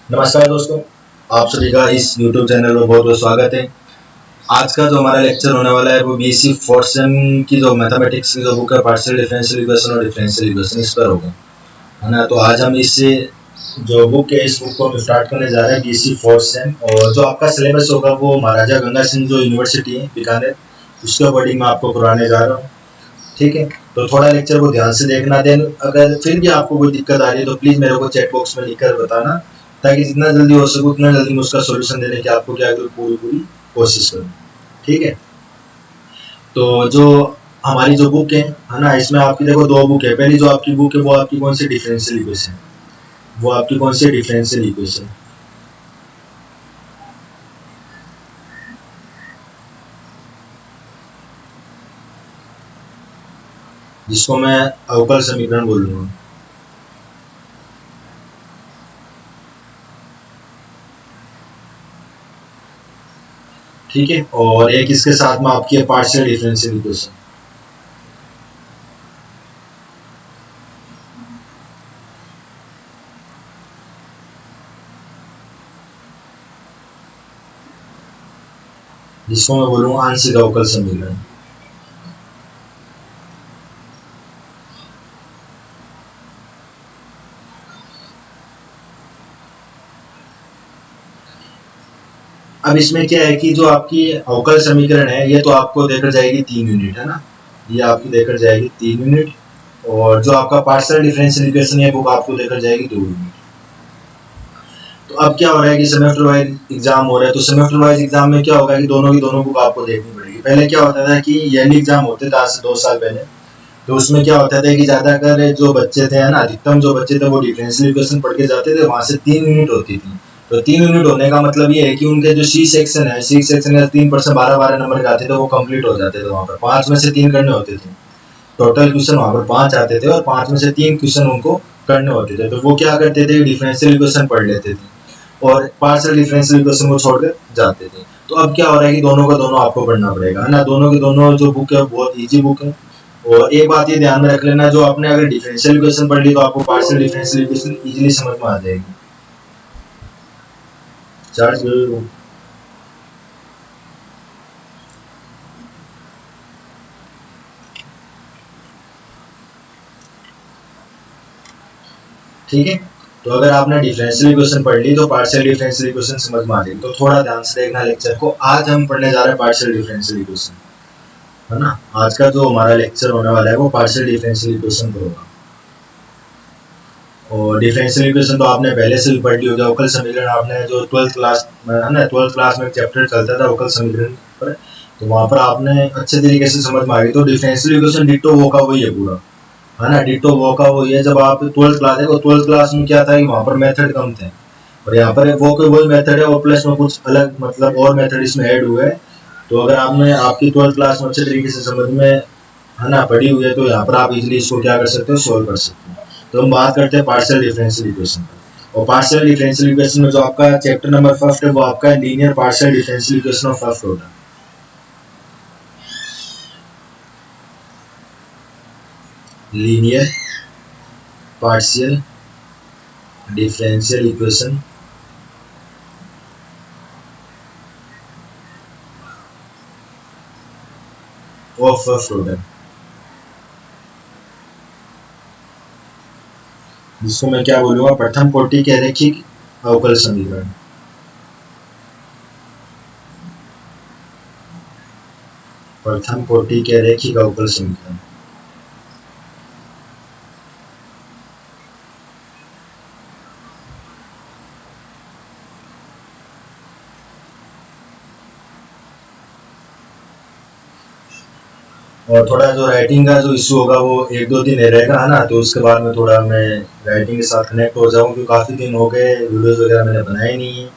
नमस्कार दोस्तों, आप सभी का इस YouTube चैनल में बहुत बहुत स्वागत है। आज का जो हमारा लेक्चर होने वाला है वो बीएससी फोर्थ सेम की जो मैथमेटिक्स की जो बुक है पार्शियल डिफरेंशियल इक्वेशन और डिफरेंशियल इक्वेशन इस पर होगा, है ना। तो आज हम इससे जो बुक है इस बुक को हम स्टार्ट करने जा रहे हैं बीएससी फोर्थ सेम। और जो आपका सिलेबस होगा वो महाराजा गंगा सिंह जो यूनिवर्सिटी है बीकानेर, उसके अकॉर्डिंग मैं आपको करवाने जा रहा हूँ। ठीक है, तो थोड़ा लेक्चर को ध्यान से देखना। देन अगर फिर भी आपको कोई दिक्कत आ रही है तो प्लीज मेरे को चैट बॉक्स में लिखकर बताना, ताकि जितना जल्दी हो सके उतना जल्दी मैं उसका सॉल्यूशन देने की आपको क्या करूँ, पूरी पूरी कोशिश करूँ। ठीक है, तो जो हमारी जो बुक है ना, इसमें आपकी देखो दो बुक है। पहली जो आपकी बुक है वो आपकी कौन सी डिफरेंशियल इक्वेशन, वो आपकी कौन सी डिफरेंशियल इक्वेशन, जिसको मैं अवकल समीकरण बोलूंगा। ठीक है, और एक इसके साथ में आपकी है पार्शियल डिफरेंशियल इक्वेशन, जिसको मैं बोलूंगा आंशिक अवकल समीकरण। अब इसमें क्या है कि जो आपकी अवकल समीकरण है ये तो आपको देकर जाएगी 3 यूनिट, है ना। ये आपकी देकर जाएगी 3 यूनिट, और जो आपका पार्शियल डिफरेंशियल इक्वेशन है वो आपको देकर जाएगी 2 यूनिट। तो अब क्या हो रहा है कि सेमेस्टर वाइज एग्जाम हो रहा है, तो सेमेस्टर वाइज एग्जाम में क्या होगा कि दोनों की दोनों बुक आपको देखनी पड़ेगी। पहले क्या होता था कि ईयरली एग्जाम होते थे आज से 2 साल पहले, तो उसमें क्या होता था कि ज्यादातर जो बच्चे थे, है ना, अधिकतम जो बच्चे थे वो डिफरेंशियल इक्वेशन पढ़ के जाते थे, वहां से 3 यूनिट होती थी। तो 3 यूनिट होने का मतलब ये है कि उनके जो सी सेक्शन है, सी सेक्शन का 3% 12-12 नंबर के आते थे, वो कंप्लीट हो जाते थे। वहां पर 5 में से 3 करने होते थे। टोटल क्वेश्चन वहां पर 5 आते थे और 5 में से 3 क्वेश्चन उनको करने होते थे। तो वो क्या करते थे, डिफरेंशियल इक्वेशन पढ़ लेते थे और पार्शियल डिफरेंशियल इक्वेशन को छोड़कर जाते थे। तो अब क्या हो रहा है कि दोनों का दोनों आपको पढ़ना पड़ेगा, है ना। दोनों के दोनों जो बुक है बहुत इजी बुक है। और एक बात ये ध्यान में रख लेना, जो आपने अगर डिफरेंशियल इक्वेशन पढ़ ली तो आपको पार्शियल डिफरेंशियल इक्वेशन इजीली समझ में आ जाएगी। चार्ज ठीक है, तो अगर आपने डिफरेंशियल इक्वेशन पढ़ ली तो पार्शियल डिफरेंशियल इक्वेशन समझ में आ जाएगी। तो थोड़ा ध्यान से देखना लेक्चर को। आज हम पढ़ने जा रहे हैं पार्शियल डिफरेंशियल इक्वेशन, है ना। आज का जो हमारा लेक्चर होने वाला है वो पार्शियल डिफरेंशियल इक्वेशन पर होगा। और डिफरेंशियल इक्वेशन तो आपने पहले से भी पढ़ ली होगी। अवकल समीकरण आपने जो 12th क्लास में, है ना, 12th क्लास में एक चैप्टर चलता था अवकल समीकरण पर, तो वहां पर आपने अच्छे तरीके से समझ में आ गई। तो डिफरेंशियल इक्वेशन डिट्टो वो का वही है पूरा, है ना। डिट्टो वो का वही है। जब आप 12th क्लास है तो 12th क्लास में क्या था कि वहां पर मेथड कम थे, और यहाँ पर वो के वही मेथड है और प्लस में कुछ अलग मतलब और मेथड इसमें ऐड हुए हैं। तो अगर आपने आपकी 12th क्लास में अच्छे तरीके से समझ में, है ना, पढ़ी हुई है, तो यहाँ पर आप इजीली इसको क्या कर सकते हो, सोल्व कर सकते हो। तो हम बात करते हैं पार्शियल डिफरेंशियल इक्वेशन पर। और पार्शियल डिफरेंशियल इक्वेशन में जो आपका चैप्टर नंबर फर्स्ट है वो आपका linear partial differential equation of first order. Linear partial differential equation of first order, जिसको मैं क्या बोलूंगा, प्रथम कोटि के रैखिक अवकल समीकरण। प्रथम कोटि के रैखिक अवकल समीकरण। और थोड़ा जो राइटिंग का जो इशू होगा वो 1-2 दिन रहेगा, है ना। तो उसके बाद में थोड़ा मैं राइटिंग के साथ कनेक्ट हो जाऊँ, क्योंकि काफ़ी दिन हो गए वीडियोज़ वगैरह मैंने बनाए नहीं है।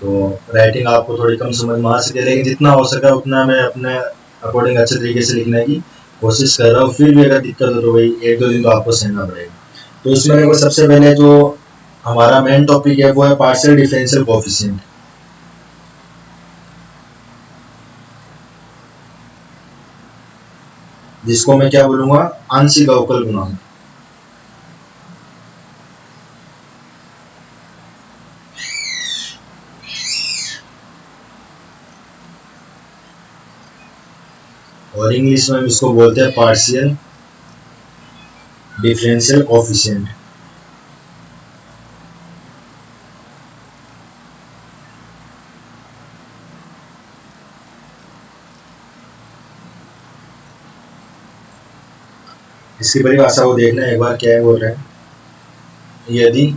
तो राइटिंग आपको थोड़ी कम समझ में आ सके, लेकिन जितना हो सका उतना मैं अपने अकॉर्डिंग अच्छे तरीके से लिखने की कोशिश कर रहा हूँ। फिर भी अगर दिक्कत हो तो भाई 1-2 दिन तो आपको सहना पड़ेगा। तो इसमें देखो सबसे पहले जो हमारा मेन टॉपिक है वो है पार्शियल डिफरेंशियल कोफिशिएंट, जिसको मैं क्या बोलूंगा, आंशिक अवकल गुणांक। और इंग्लिश में हम इसको बोलते हैं पार्शियल डिफरेंशियल कोएफिशिएंट। इसकी परिभाषा को देखना एक बार, क्या है बोल रहे हैं, यदि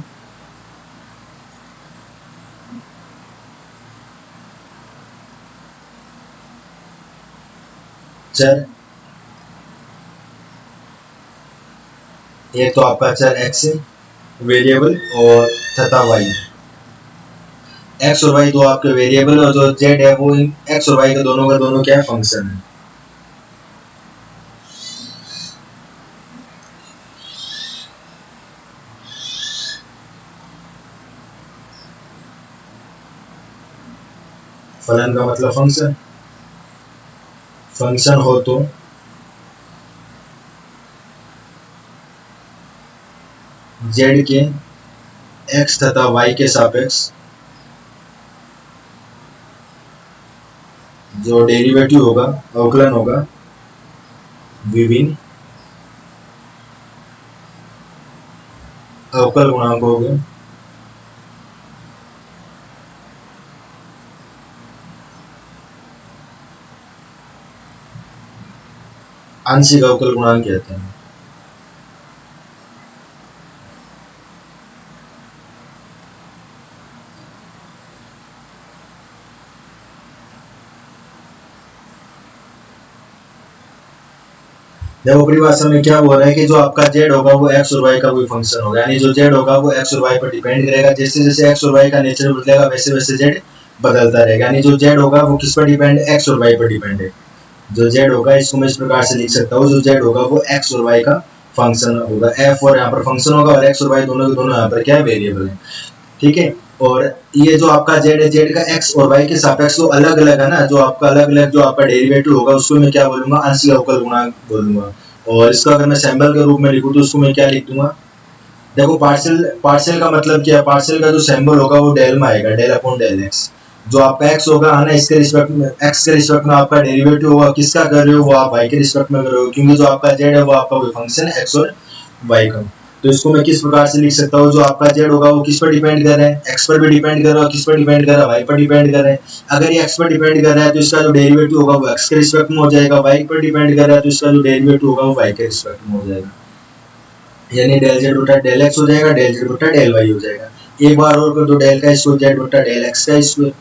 चर, एक तो आपका चर x वेरिएबल और तथा y, x और y दो आपके वेरिएबल, और जो z है वो इन x और y के दोनों का दोनों क्या है, फंक्शन है। फलन का मतलब फंक्शन, फंक्शन हो तो z के x तथा y के सापेक्ष जो डेरिवेटिव होगा, अवकलन होगा, विभिन्न अवकल गुणांकों के आंशिक अवकल गुणांक कहते हैं। देखो परिभाषा में क्या बोल रहा है कि जो आपका z होगा वो x और y का कोई फंक्शन होगा, यानी जो z होगा वो x और y पर डिपेंड करेगा। जैसे जैसे x और y का नेचर बदलेगा वैसे वैसे z बदलता रहेगा, यानी जो z होगा वो किस पर डिपेंड है, x और y पर डिपेंड है। जो z होगा इसको मैं इस प्रकार से लिख सकता हूँ, जो z होगा वो x और y का फंक्शन होगा, f और यहाँ पर फंक्शन होगा और x और y दोनों के दोनों यहाँ पर क्या है, वेरिएबल है। ठीक है, और ये जो आपका z है, z का x और y के सापेक्ष तो अलग अलग है ना, जो आपका अलग अलग जो आपका डेरिवेटिव होगा उसको मैं क्या बोलूंगा, आंशिक अवकल गुणांक बोलूंगा। और इसको अगर मैं सैंपल के रूप में लिखूं तो उसको मैं क्या लिख दूंगा, देखो पार्शियल का मतलब क्या है, पार्शियल का जो सिंबल होगा वो डेल में आएगा, डेल अपॉन डेल एक्स। जो आपका x होगा है ना, इसके रिस्पेक्ट में x के रिस्पेक्ट में आपका डेरिवेटिव होगा, किसका कर रहे हो, वो आप y के रिस्पेक्ट में कर रहे हो, क्योंकि जो आपका z है वो आपका कोई फंक्शन है x और y का। तो इसको मैं किस प्रकार से लिख सकता हूँ, जो आपका z होगा वो किस पर डिपेंड कर रहा है, x पर भी डिपेंड कर रहा है, किस पर डिपेंड कर रहा है, y पर डिपेंड कर रहा है। अगर ये x पर डिपेंड कर रहा है तो इसका जो डेरिवेटिव होगा वो x के रिस्पेक्ट में हो जाएगा, y पर डिपेंड कर रहा है तो इसका जो डेरिवेटिव होगा वो y के रिस्पेक्ट में हो जाएगा, यानी डेल z बटा डेल x हो जाएगा, डेल z बटा डेल y हो जाएगा। एक बार और कर दो, डेल का स्क्वायर z बटा डेल x का स्क्वायर,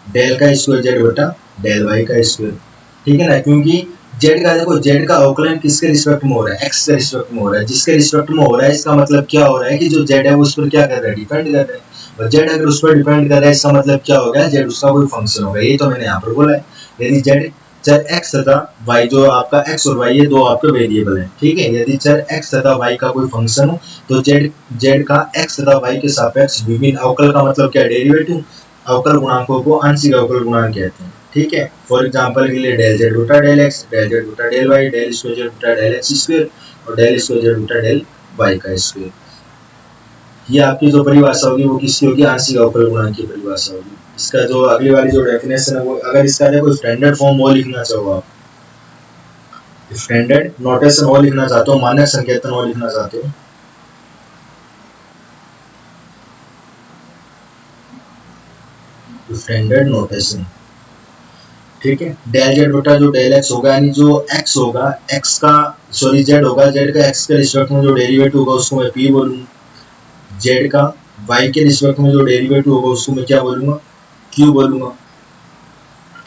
डेल का स्क्वायर z बटा डेल y का स्क्वायर। ठीक है ना, क्योंकि z का, देखो z का अवकलन किसके रिस्पेक्ट में हो रहा है, x के रिस्पेक्ट में हो रहा है। जिसके रिस्पेक्ट में हो रहा है इसका मतलब क्या हो रहा है कि जो z है वो उस पर क्या कर रहा है, डिपेंड कर रहा है। और z अगर उस पर डिपेंड कर रहा है इसका मतलब क्या हो गया, z उसका कोई फंक्शन होगा, ये तो मैंने यहाँ पर बोला है। यदि z चर x तथा y, जो आपका x और y ये दो आपके वेरिएबल हैं, ठीक है, यदि चर x तथा y का कोई फंक्शन हो तो z का x तथा y के सापेक्ष विभिन्न अवकल का मतलब क्या, डेरिवेटिव, अवकल गुणांकों को आंशिक अवकल गुणांक कहते हैं। ठीक है, फॉर एग्जांपल के लिए डेल z बटा डेल x, डेल z बटा del y, del square z बटा डेल x स्क्वायर और डेल स्क्वायर z बटा डेल y का स्क्वायर। ये आपकी जो परिभाषा होगी वो किसकी होगी, आंशिक अवकल गुणांक की परिभाषा होगी। इसका जो अगली वाली जो डेफिनेशन है वो, अगर इसका देखो स्टैंडर्ड फॉर्म वो लिखना चाहो, आप स्टैंडर्ड नोटेशन वो लिखना चाहते हो, मानक संकेतन वो लिखना चाहते हो, स्टैंडर्ड नोटेशन। ठीक है, डेल z बटा जो डेल x होगा, यानी जो x होगा, x का सॉरी z होगा, z का x के रिस्पेक्ट में जो डेरिवेटिव होगा उसको मैं p बोलूंगा, z का y के रिस्पेक्ट में जो डेरिवेटिव होगा उसको मैं क्या बोलूंगा, q बोलूंगा।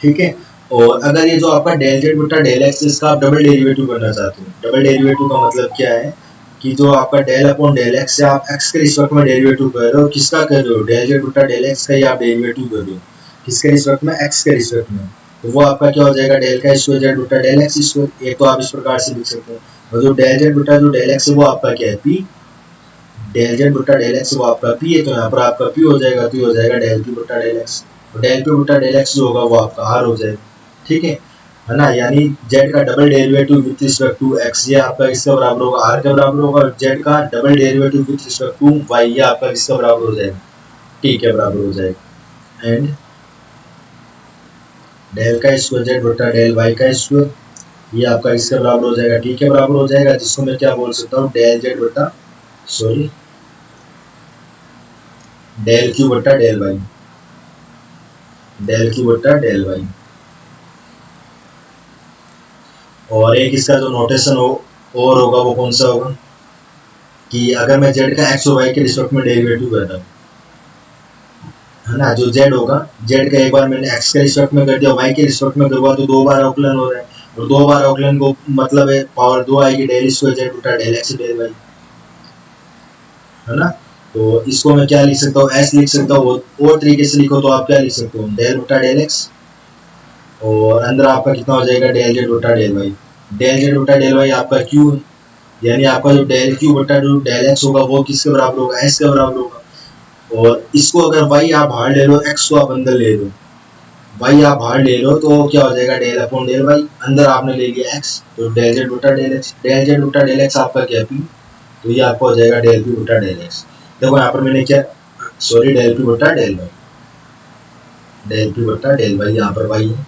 ठीक है, और अगर ये जो आपका डेल z बटा डेल x इसका आप डबल डेरिवेटिव करना चाहते हो, डबल डेरिवेटिव का मतलब क्या है कि जो आपका डेल अपॉन डेल x से आप x के रिस्पेक्ट में डेरिवेटिव कर रहे हो, किसका कर रहे हो, डेल z बटा डेल x का ही आप डेरिवेटिव कर रहे हो, किसके रिस्पेक्ट में, x के रिस्पेक्ट में। तो वो आपका क्या हो जाएगा, डेल का स्क्वायर z बटा डेल x स्क्वायर। एक तो आप इस प्रकार से लिख सकते हो, और जो डेल z बटा जो डेल x है वो आपका क्या है, p, डेल z बटा डेल x वो आपका p है, तो यहाँ पर आपका p हो जाएगा, तो ये हो जाएगा डेल p बटा डेल x, और डेल p बटा डेल x जो होगा वो आपका r हो जाएगा। ठीक है ना, यानी z का double derivative with respect to x ये आपका किसके बराबर होगा, r के बराबर होगा, और z का double derivative with respect to y ये आपका किसके बराबर हो जाएगा, t के बराबर हो जाएगा। एंड डेल का स्क्वायर z बटा डेल y का स्क्वायर ये आपका इसके बराबर हो जाएगा, टी के बराबर हो जाएगा, जिसको मैं क्या बोल सकता हूँ, डेल जेड बटा सॉरी डेल क्यू बटा डेल वाई, डेल क्यू बटा डेल वाई। और एक इसका जो नोटेशन हो और होगा वो कौन सा होगा कि अगर मैं जेड का एक्स और वाई के रिस्पेक्ट में डेरिवेटिव करता हूँ, है ना, जो जेड होगा, जेड का एक बार मैंने एक्स के रिस्पेक्ट में कर दिया, वाई के रिस्पेक्ट में करवा तो दो बार अवकलन हो रहा है, और दो बार अवकलन को मतलब है पावर दो आएगी, डेल स्क्वायर जेड बटा डेल एक्स डेल वाई, है ना। तो इसको मैं क्या लिख सकता हूँ, एस लिख सकता हूँ, और तरीके से लिखो तो आप क्या लिख सकते हो, डेल बटा डेल एक्स, और अंदर आपका कितना हो जाएगा, डेल जेड बटा डेल वाई। डेल जेड बटा डेल वाई आपका क्यू है, यानी आपका जो डेल क्यू बटा जो डेल एक्स होगा वो किसके बराबर होगा, एस के बराबर होगा। और इसको अगर वाई आप बाहर ले लो, एक्स को आप अंदर ले लो, वाई आप बाहर ले लो तो क्या हो जाएगा, डेल अपॉन डेल वाई, अंदर आपने ले लिया एक्स, तो डेल जेड बटा डेल एक्स, डेल जेड बटा डेल एक्स आपका क्या पी, तो ये आपका हो जाएगा डेल पी बटा डेल एक्स। देखो यहाँ पर मैंने क्या, सॉरी डेल पी बटा डेल वाई, डेल पी बटा डेल वाई, यहाँ पर वाई है।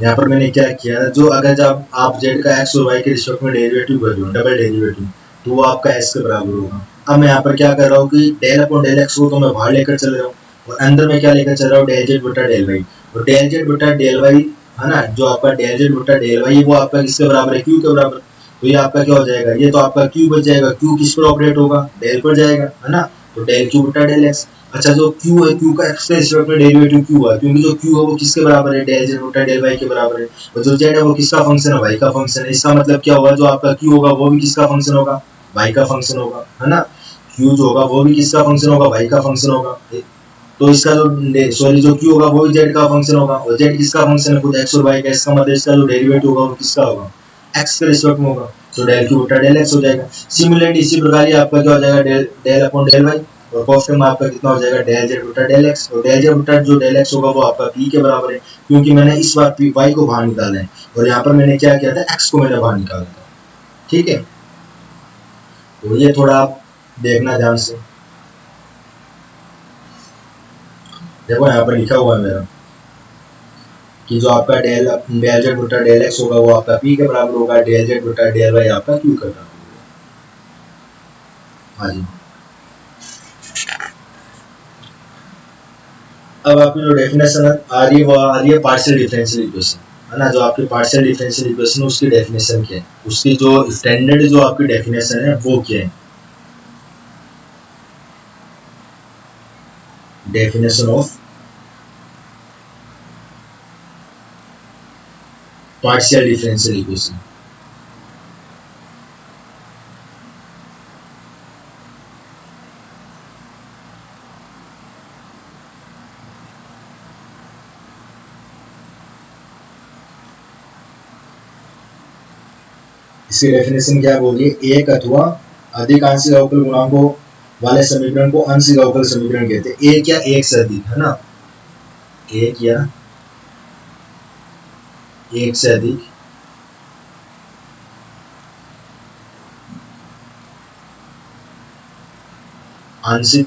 यहाँ पर मैंने क्या किया, जो अगर जब आप जेड का एक्स और वाई के रिस्पेक्ट में डेरिवेटिव कर रहे हो, डबल डेरिवेटिव, तो वो आपका एस के बराबर होगा। अब मैं यहाँ पर क्या कर रहा हूँ कि डेल अपॉन डेल एक्स को तो मैं बाहर लेकर चल रहा हूँ, और अंदर में क्या लेकर चल रहा हूँ, डेल जेड बटा डेल वाई, और डेल जेड बटा डेल वाई, है ना, जो आपका डेल जेड बटा डेल वाई वो आपका किसके बराबर है, क्यू के बराबर। तो ये आपका क्या हो जाएगा, ये तो आपका क्यू बच जाएगा, क्यू किस पर ऑपरेट होगा, डेल पर जाएगा, है ना, तो डेल क्यू बटा डेल एक्स। अच्छा, जो क्यू है, क्यू का एक्स के रिस्पेक्ट में डेरिवेटिव क्यू है, क्योंकि जो क्यू है वो किसके बराबर है, डेल जेड बटा डेल वाई के बराबर है, और जो जेड है वो किसका फंक्शन है, वाई का फंक्शन है। इसका मतलब क्या होगा, जो आपका क्यू होगा वो भी किसका फंक्शन होगा, वाई का फंक्शन होगा, है ना, क्यू जो होगा वो भी किसका फंक्शन होगा, वाई का फंक्शन होगा। तो इसका जो सॉरी जो क्यू होगा वो भी जेड का फंक्शन होगा, और जेड किसका फंक्शन है, खुद एक्स और वाई का, इसका मतलब इसका जो डेरिवेटिव होगा वो किसका होगा, एक्स के रिस्पेक्ट में होगा, तो डेल क्यू बटा डेल एक्स हो जाएगा। सिमिलरली इसी प्रकार ये आपका क्या हो जाएगा, del del upon del y, और कॉस टर्म आपका कितना हो जाएगा, डेल जेड बटा डेल एक्स, और डेल जेड बटा जो डेल एक्स होगा वो आपका पी के बराबर है, क्योंकि मैंने इस बार पी वाई को बाहर निकाला है, और यहाँ पर मैंने क्या किया था, एक्स को मैंने बाहर निकाला था। ठीक है, तो ये थोड़ा आप देखना ध्यान से। देखो यहाँ पर लिखा हुआ है मेरा कि जो आपका डेल डेल जेड बटा डेल एक्स होगा वो आपका पी के बराबर होगा, डेल जेड बटा डेल वाई आपका क्यू के बराबर होगा। हाँ जी, अब आपकी जो डेफिनेशन आ रही है वो आ रही है पार्शियल डिफरेंशियल इक्वेशन, है ना, जो आपकी पार्शियल डिफरेंशियल इक्वेशन है उसकी डेफिनेशन क्या है, उसकी जो स्टैंडर्ड जो आपकी डेफिनेशन है वो क्या है, definition of partial differential equation. इसकी डेफिनेशन क्या बोली है, एक अथवा अधिक आंशिक अवकल गुणांकों वाले समीकरण को आंशिक अवकल समीकरण कहते हैं। एक या एक से अधिक, है ना, एक या एक से अधिक आंशिक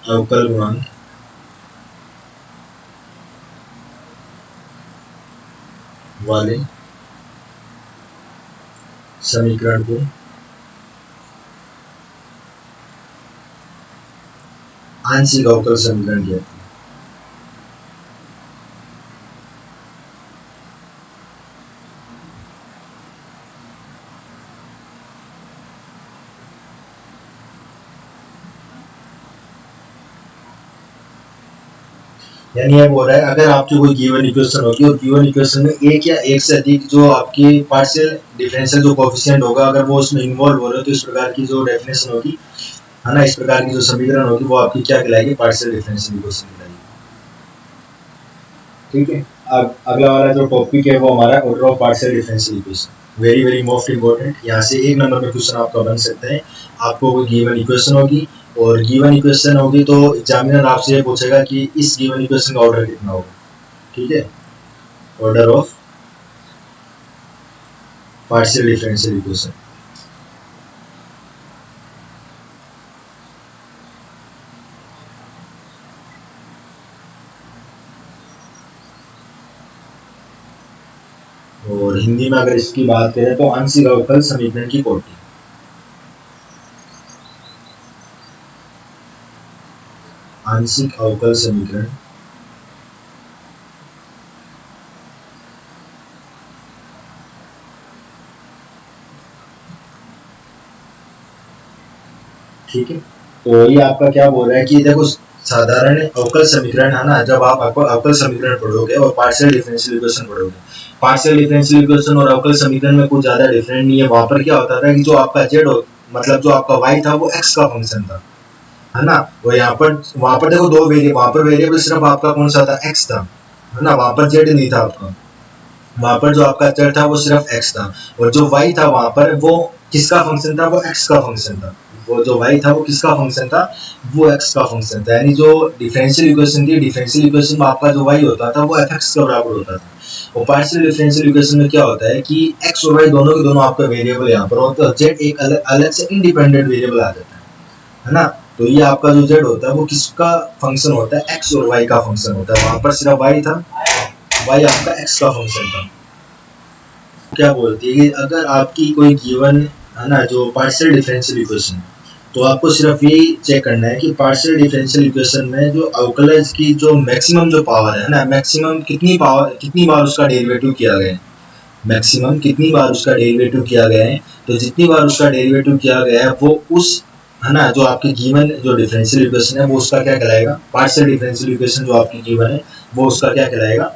अवकल गुणांक वाले समीकरण को आंशिक अवकल समीकरण कहते हैं। यानी ये बोल रहा है, अगर आपकी कोई गिवन इक्वेशन होगी और गिवन इक्वेशन में एक या एक से अधिक जो आपकी पार्शियल डिफरेंशियल जो कोएफिशिएंट होगा अगर वो उसमें इन्वॉल्व हो रहे हो, तो इस प्रकार की जो डेफिनेशन होगी, है ना, इस प्रकार की जो समीकरण होगी वो आपकी क्या कहलाएगी, पार्शियल डिफरेंशियल इक्वेशन कहलाएगी। ठीक है, अब अगला वाला जो टॉपिक है वो हमारा order of partial differential equation, very very most important. यहाँ से एक नंबर में क्वेश्चन आपका बन सकता है। आपको कोई गिवन इक्वेशन होगी, और गिवन इक्वेशन होगी तो एग्जामिनर आपसे ये पूछेगा कि इस गिवन इक्वेशन का ऑर्डर कितना होगा। ठीक है, order of partial differential equation. और हिंदी में अगर इसकी बात करें तो आंशिक अवकल समीकरण की कोटि। आंशिक अवकल समीकरण ठीक है। तो ये आपका क्या बोल रहा है कि देखो साधारण अवकल समीकरण है ना, जब आप अवकल समीकरण पढ़ोगे और पार्शियल डिफरेंशियल इक्वेशन पढ़ोगे, पार्शियल डिफरेंशियल इक्वेशन और अवकल समीकरण में कुछ ज्यादा डिफरेंट नहीं है। वहां पर क्या होता था कि जो आपका जेड मतलब जो आपका वाई था वो एक्स का फंक्शन था, है ना। वो यहाँ पर वहां पर देखो दो वेरिएबल, वहां पर वेरिएबल सिर्फ आपका कौन सा था, एक्स था, है ना। वहां पर जेड नहीं था आपका, वहां पर जो आपका चर था वो सिर्फ एक्स था। और जो वाई था वहां पर वो किसका फंक्शन था, वो एक्स का फंक्शन था। वो जो वाई था वो किसका फंक्शन था, वो एक्स का फंक्शन था। यानी जो डिफरेंशियल इक्वेशन थी, डिफरेंशियल इक्वेशन में आपका जो वाई होता था वो एफ एक्स के बराबर होता था। और पार्शियल डिफरेंशियल इक्वेशन में क्या होता है कि एक्स और वाई दोनों के दोनों आपका वेरिएबल यहाँ पर होता है, जेड एक अलग से इंडिपेंडेंट वेरिएबल आ जाता है ना। तो ये आपका जो जेड होता है वो किसका फंक्शन होता है, एक्स और वाई का फंक्शन होता है। वहां पर सिर्फ वाई था, वाई आपका एक्स का फंक्शन था। क्या बोलती है कि अगर आपकी कोई गिवन है ना जो पार्शियल डिफरेंशियल इक्वेशन, तो आपको सिर्फ ये चेक करना है कि पार्शियल डिफरेंशियल इक्वेशन में जो अवकलज की जो मैक्सिमम जो पावर है ना, मैक्सिमम कितनी पावर, कितनी बार उसका डेरिवेटिव किया गया है, मैक्सिमम कितनी बार उसका डेरिवेटिव किया गया है। तो जितनी बार उसका डेरिवेटिव किया गया है वो उस, है ना, जो आपकी गिवन जो डिफरेंशियल इक्वेशन है वो उसका क्या कहलाएगा, पार्शियल डिफरेंशियल इक्वेशन जो आपकी गिवन है वो उसका क्या कहलाएगा।